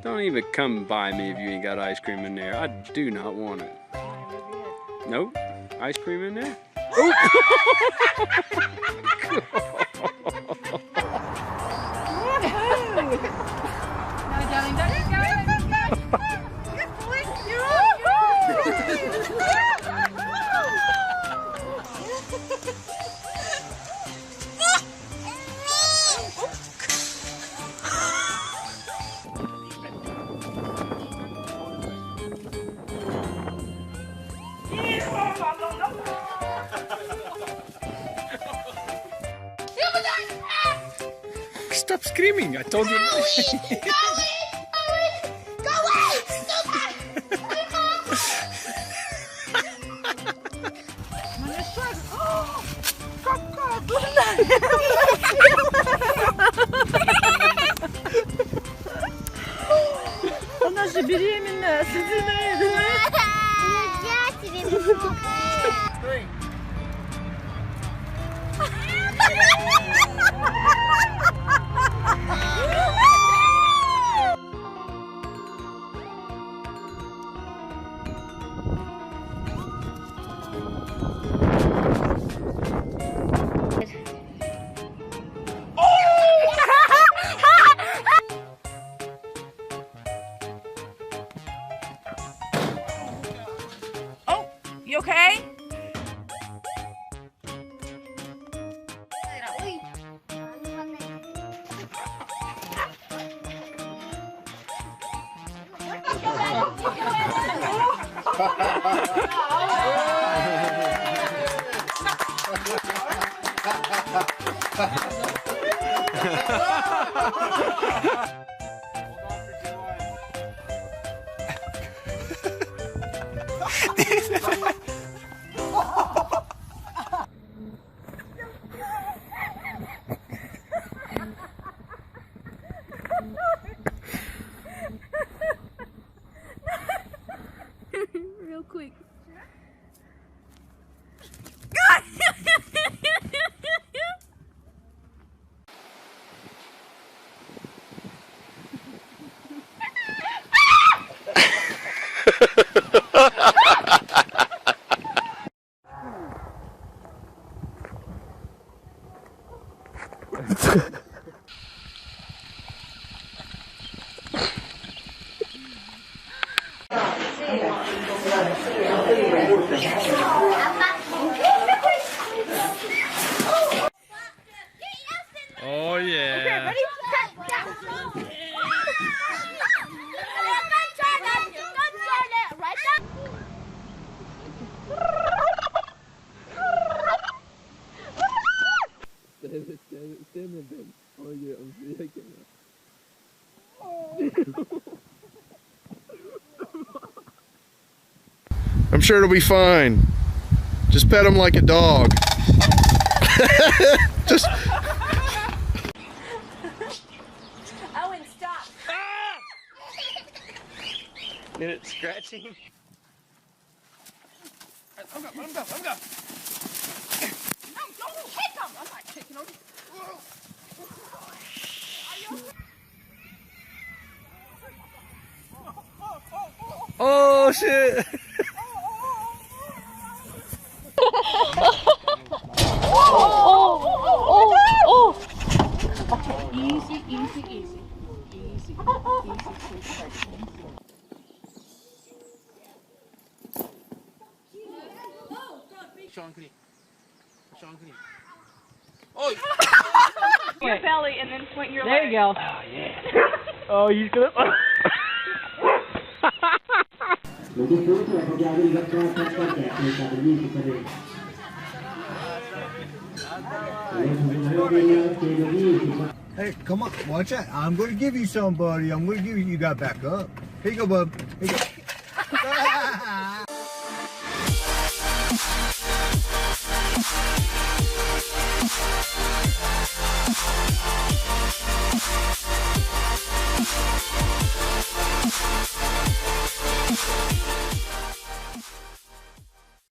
Don't even come by me if you ain't got ice cream in there. I do not want it. Nope. Ice cream in there? Oh! No, darling, don't let go. Good boy. You're up. Stop screaming! I told you. Go away! Она же беременная, смотри на это. You okay? Real quick. Oh yeah. Okay, ready? Stand there, Ben. Oh yeah, I'm shaking. I'm sure it'll be fine. Just pet him like a dog. Just. Owen, stop. Get it scratching? Let him go. No, don't kick him. I'm not kicking him. Oh shit! Easy. Sean, can you? Oh! Your belly and then point your There leg. you go. Oh yeah. Oh, he's gonna. Hey, come on, watch that. I'm going to give you some, buddy. I'm going to give you. You got back up. Here you go, bub. Here you go.